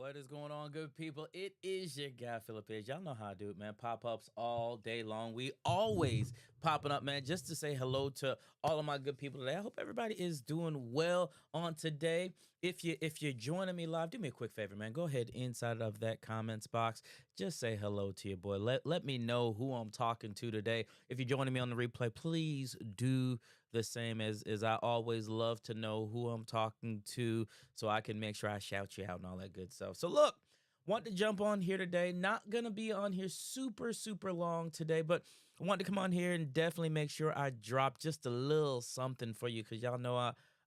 What is going on, good people? It is your guy, Phillip Edge. Y'all know how I do it, man. Pop ups all day long. We always popping up, man, just to say hello to all of my good people today. I hope everybody is doing well on today. If you're joining me live, do me a quick favor, man. Go ahead inside of that comments box. Just say hello to your boy. Let me know who I'm talking to today. If you're joining me on the replay, please do the same as I always love to know who I'm talking to so I can make sure I shout you out and all that good stuff. So look, want to jump on here today. Not gonna be on here super long today, but I want to come on here and definitely make sure I drop just a little something for you because y'all know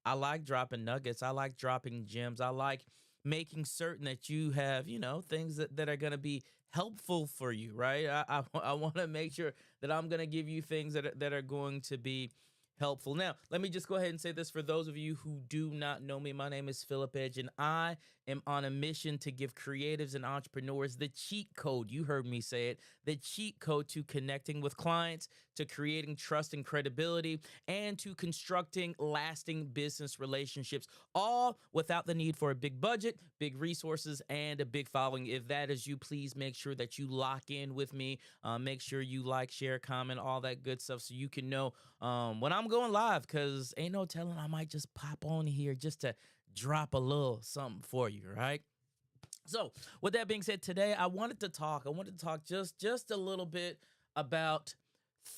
I like dropping nuggets. I like dropping gems. I like making certain that you have, things that are gonna be helpful for you, right? I want to make sure that I'm gonna give you things that are going to be helpful. Now, let me just go ahead and say this for those of you who do not know me. My name is Phillip Edge, and I am on a mission to give creatives and entrepreneurs the cheat code. You heard me say it, the cheat code to connecting with clients, to creating trust and credibility, and to constructing lasting business relationships, all without the need for a big budget, big resources, and a big following. If that is you, please make sure that you lock in with me. Make sure you like, share, comment, all that good stuff so you can know when I'm going live, because ain't no telling, I might just pop on here just to drop a little something for you, right? So with that being said, today I wanted to talk just a little bit about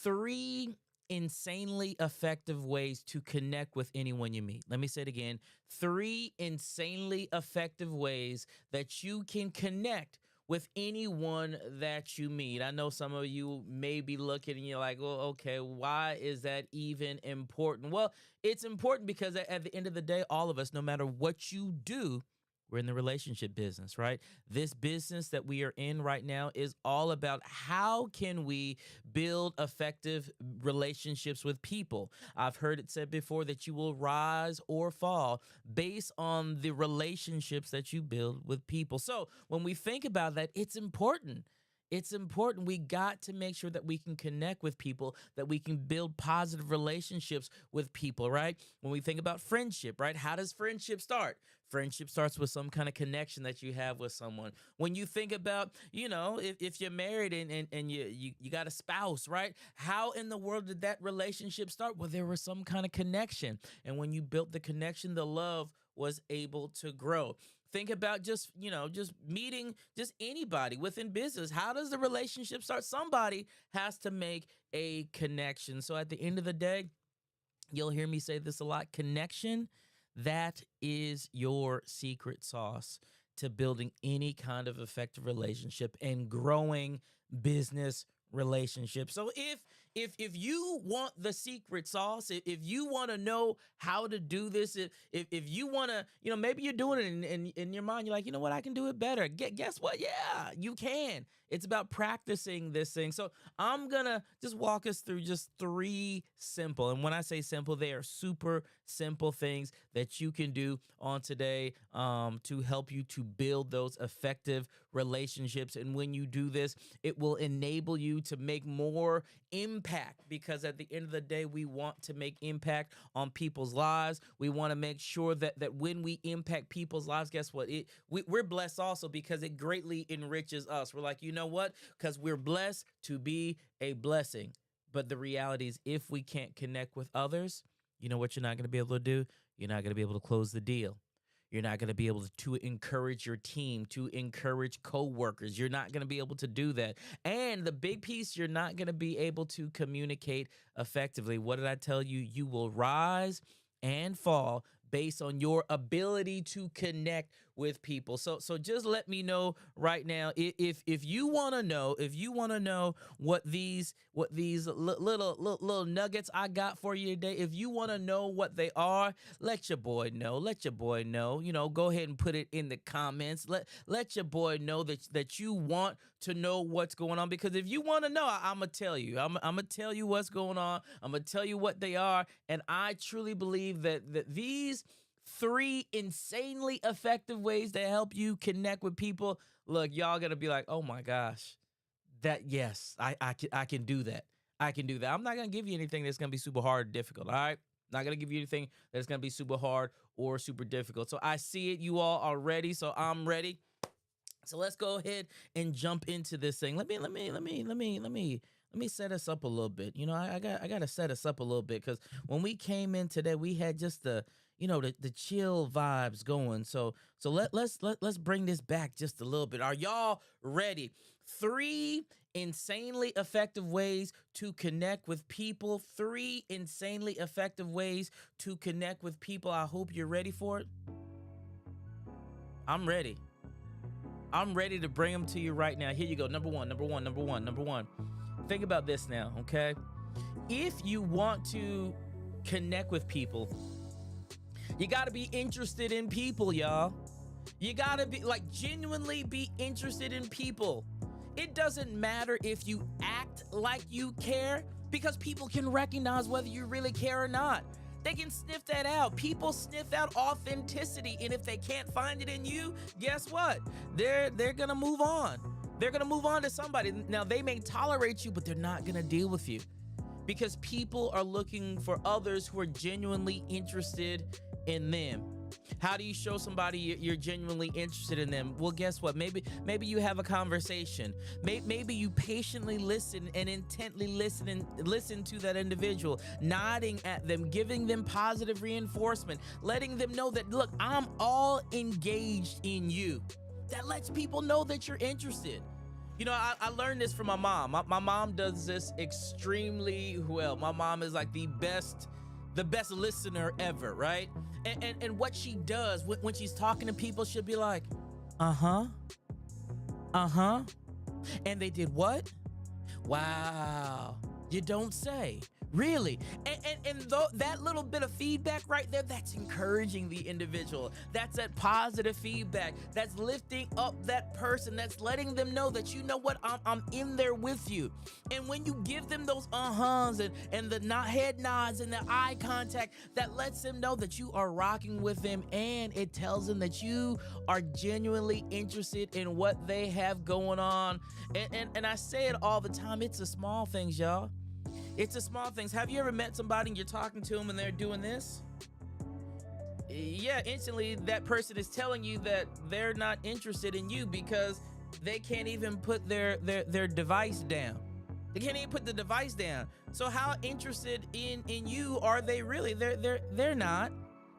three insanely effective ways to connect with anyone you meet. Let me say it again. Three insanely effective ways that you can connect with anyone that you meet. I know some of you may be looking and you're like, well, okay, why is that even important? Well, it's important because at the end of the day, all of us, no matter what you do, we're in the relationship business, right? This business that we are in right now is all about how can we build effective relationships with people. I've heard it said before that you will rise or fall based on the relationships that you build with people. So when we think about that, it's important. It's important. We got to make sure that we can connect with people, that we can build positive relationships with people, right? When we think about friendship, right? How does friendship start? Friendship starts with some kind of connection that you have with someone. When you think about, if you're married and you got a spouse, right? How in the world did that relationship start? Well, there was some kind of connection. And when you built the connection, the love was able to grow. Think about just meeting just anybody within business. How does the relationship start? Somebody has to make a connection. So at the end of the day, you'll hear me say this a lot. Connection, that is your secret sauce to building any kind of effective relationship and growing business relationships. So if you want the secret sauce, if you want to know how to do this, if you want to, maybe you're doing it in your mind, you're like, you know what, I can do it better. Guess what? Yeah, you can. It's about practicing this thing. So I'm going to just walk us through just three simple, and when I say simple, they are super simple things that you can do on today to help you to build those effective relationships. And when you do this, it will enable you to make more impact, because at the end of the day, we want to make impact on people's lives. We want to make sure that when we impact people's lives, guess what? We're blessed also because it greatly enriches us. We're like, you know what? Because we're blessed to be a blessing. But the reality is, if we can't connect with others, you know what you're not going to be able to do? You're not going to be able to close the deal. You're not going to be able to encourage your team, to encourage coworkers. You're not going to be able to do that. And the big piece, you're not going to be able to communicate effectively. What did I tell you? You will rise and fall based on your ability to connect with people. So just let me know right now, if you want to know what these little nuggets I got for you today, if you want to know what they are, let your boy know. Go ahead and put it in the comments. Let your boy know that you want to know what's going on, because if you want to know, I'm gonna tell you. I'm gonna tell you what's going on. I'm gonna tell you what they are, and I truly believe that these three insanely effective ways to help you connect with people. Look, y'all gonna be like, oh my gosh, yes, I can do that. I can do that. I'm not gonna give you anything that's gonna be super hard or difficult. All right. Not gonna give you anything that's gonna be super hard or super difficult. So I see it, you all are ready. So I'm ready. So let's go ahead and jump into this thing. Let me set us up a little bit. I got to set us up a little bit because when we came in today, we had just the chill vibes going. So let's bring this back just a little bit. Are y'all ready? 3 insanely effective ways to connect with people. 3 insanely effective ways to connect with people. I hope you're ready for it. I'm ready. I'm ready to bring them to you right now. Here you go. Number one. Think about this now, okay? If you want to connect with people, you got to be interested in people, y'all. You got to be genuinely be interested in people. It doesn't matter if you act like you care because people can recognize whether you really care or not. They can sniff that out. People sniff out authenticity, and if they can't find it in you, guess what? They're gonna move on. They're gonna move on to somebody. Now, they may tolerate you, but they're not gonna deal with you because people are looking for others who are genuinely interested in them. How do you show somebody you're genuinely interested in them? Well, guess what? Maybe you have a conversation. Maybe you patiently listen and intently listen to that individual, nodding at them, giving them positive reinforcement, letting them know that, look, I'm all engaged in you. That lets people know that you're interested. I learned this from my mom. My mom does this extremely well. My mom is like the best listener ever, right? And what she does when she's talking to people, she'll be like, uh-huh, and they did what? Wow, you don't say. Really? And that little bit of feedback right there, that's encouraging the individual. That's that positive feedback. That's lifting up that person. That's letting them know that, you know what, I'm in there with you. And when you give them those uh-huhs and the head nods and the eye contact, that lets them know that you are rocking with them, and it tells them that you are genuinely interested in what they have going on. And I say it all the time, it's the small things, y'all. It's the small things. Have you ever met somebody and you're talking to them and they're doing this? Yeah, instantly that person is telling you that they're not interested in you because they can't even put their device down. They can't even put the device down. So how interested in you are they really? They're not.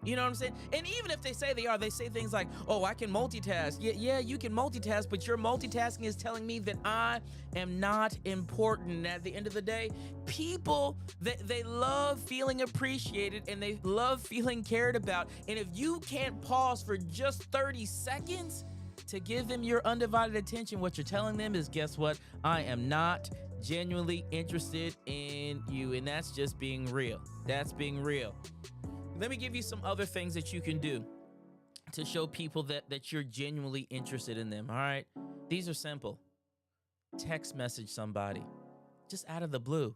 You know what I'm saying? And even if they say they are, they say things like, oh, I can multitask. Yeah, you can multitask, but your multitasking is telling me that I am not important. And at the end of the day, people, they love feeling appreciated and they love feeling cared about. And if you can't pause for just 30 seconds to give them your undivided attention, what you're telling them is, guess what? I am not genuinely interested in you. And that's just being real. That's being real. Let me give you some other things that you can do to show people that you're genuinely interested in them, all right? These are simple. Text message somebody, just out of the blue.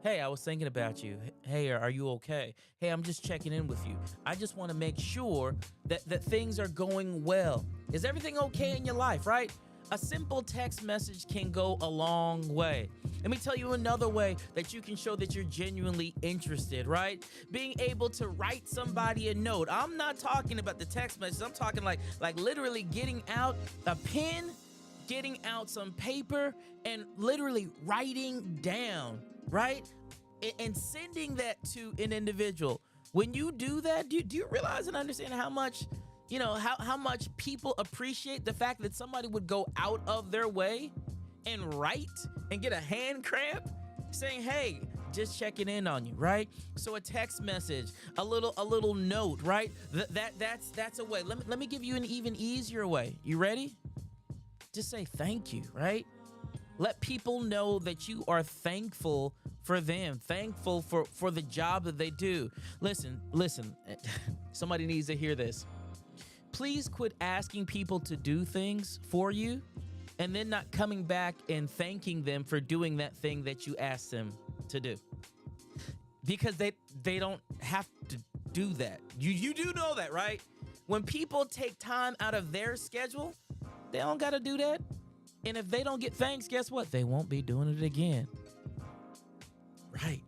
Hey, I was thinking about you. Hey, are you okay? Hey, I'm just checking in with you. I just want to make sure that things are going well. Is everything okay in your life, right? A simple text message can go a long way. Let me tell you another way that you can show that you're genuinely interested, right? Being able to write somebody a note. I'm not talking about the text message. I'm talking like literally getting out a pen, getting out some paper, and literally writing down, right? And sending that to an individual. When you do that, do you realize and understand how much how much people appreciate the fact that somebody would go out of their way and write and get a hand cramp saying, hey, just checking in on you, right? So a text message, a little note, right? That's a way. Let me give you an even easier way. You ready? Just say thank you, right? Let people know that you are thankful for them, thankful for the job that they do. Listen, somebody needs to hear this. Please quit asking people to do things for you and then not coming back and thanking them for doing that thing that you asked them to do. Because they don't have to do that. You do know that, right? When people take time out of their schedule, they don't got to do that. And if they don't get thanks, guess what? They won't be doing it again. Right.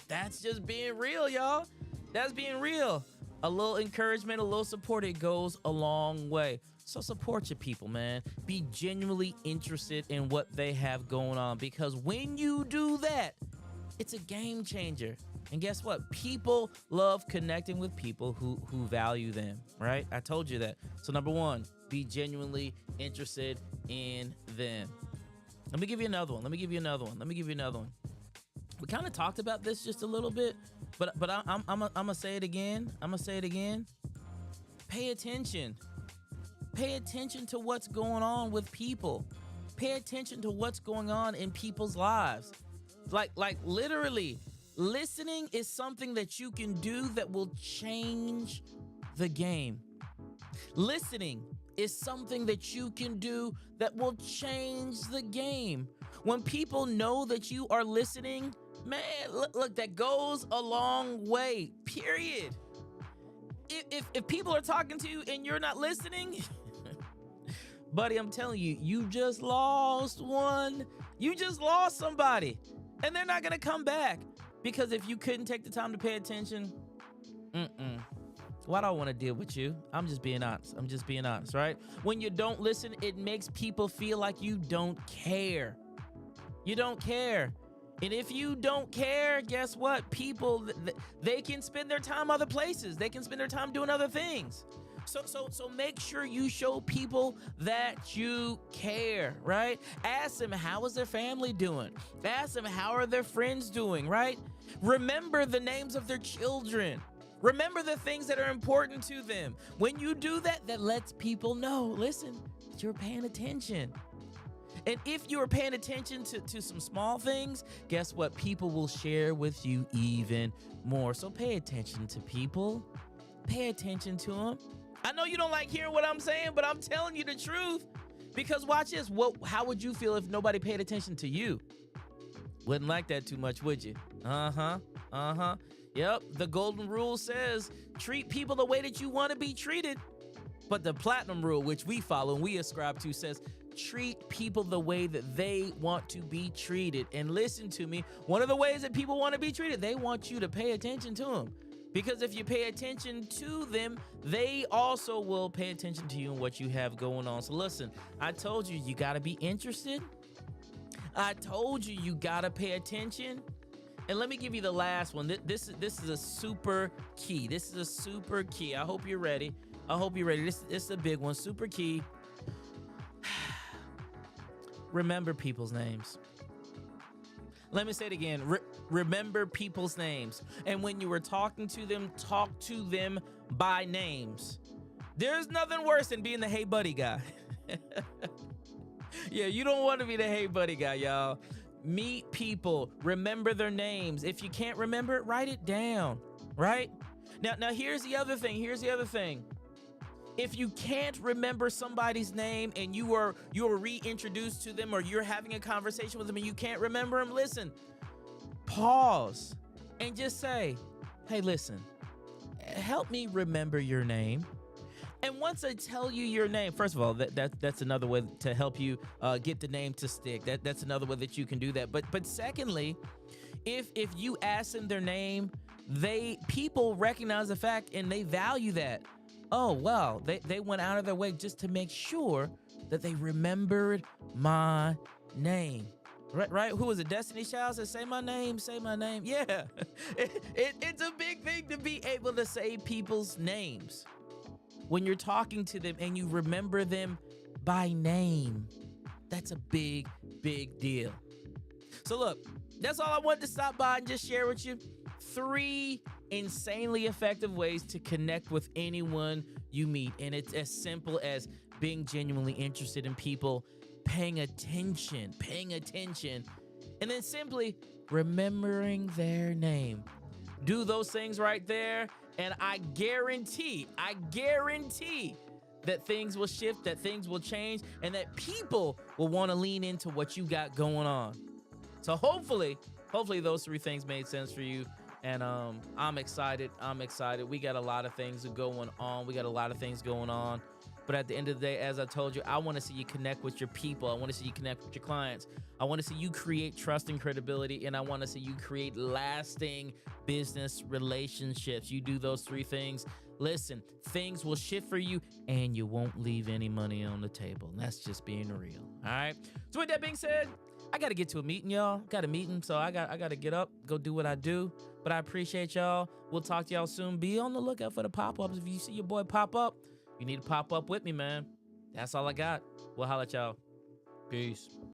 That's just being real, y'all. That's being real. A little encouragement, a little support, it goes a long way. So support your people, man. Be genuinely interested in what they have going on, because when you do that, it's a game changer. And guess what? People love connecting with people who value them, right? I told you that. So number one, be genuinely interested in them. Let me give you another one. We kind of talked about this just a little bit, but I'm gonna say it again. Pay attention. Pay attention to what's going on with people. Pay attention to what's going on in people's lives. Like literally, listening is something that you can do that will change the game. Listening is something that you can do that will change the game. When people know that you are listening, man, look, that goes a long way, period. If people are talking to you and you're not listening, buddy, I'm telling you, you just lost one. You just lost somebody, and they're not gonna come back, because if you couldn't take the time to pay attention, why do I want to deal with you? I'm just being honest, right? When you don't listen, it makes people feel like you don't care. You don't care. And if you don't care, guess what? People, they can spend their time other places. They can spend their time doing other things. So make sure you show people that you care, right? Ask them, how is their family doing? Ask them, how are their friends doing, right? Remember the names of their children. Remember the things that are important to them. When you do that, that lets people know, listen, that you're paying attention. And if you're paying attention to some small things, guess what? People will share with you even more. So pay attention to people. Pay attention to them. I know you don't like hearing what I'm saying, but I'm telling you the truth. Because watch this. How would you feel if nobody paid attention to you? Wouldn't like that too much, would you? Yep. The golden rule says treat people the way that you want to be treated. But the platinum rule, which we follow and we ascribe to, says treat people the way that they want to be treated. And listen to me, one of the ways that people want to be treated, they want you to pay attention to them. Because if you pay attention to them, they also will pay attention to you and what you have going on. So listen, I told you, you got to be interested. I told you, you got to pay attention. And let me give you the last one. This is a super key. I hope you're ready. This is a big one, super key. Remember people's names. Let me say it again. Remember people's names. And when you were talking to them, talk to them by names. There's nothing worse than being the hey buddy guy. Yeah, you don't want to be the hey buddy guy, y'all. Meet people. Remember their names. If you can't remember it, write it down, right? Now here's the other thing. If you can't remember somebody's name and you are reintroduced to them, or you're having a conversation with them and you can't remember them, listen, pause and just say, hey, listen, help me remember your name. And once I tell you your name, first of all, that's another way to help you get the name to stick. That's another way that you can do that. But secondly, if you ask them their name, people recognize the fact and they value that. Oh, well, they went out of their way just to make sure that they remembered my name. Right? Who was it? Destiny Child said, say my name. Yeah. It's a big thing to be able to say people's names when you're talking to them and you remember them by name. That's a big, big deal. So look, that's all I wanted to stop by and just share with you. 3 insanely effective ways to connect with anyone you meet. And it's as simple as being genuinely interested in people, paying attention, and then simply remembering their name. Do those things right there, and I guarantee that things will shift, that things will change, and that people will want to lean into what you got going on. So hopefully those 3 things made sense for you. And I'm excited. We got a lot of things going on. But at the end of the day, as I told you, I want to see you connect with your people. I want to see you connect with your clients. I want to see you create trust and credibility, and I want to see you create lasting business relationships. You do those three things. Listen, things will shift for you, and you won't leave any money on the table. And that's just being real. All right. So with that being said, I got to get to a meeting, y'all. Got a meeting, so I got to get up, go do what I do. But I appreciate y'all. We'll talk to y'all soon. Be on the lookout for the pop-ups. If you see your boy pop up, you need to pop up with me, man. That's all I got. We'll holla at y'all. Peace.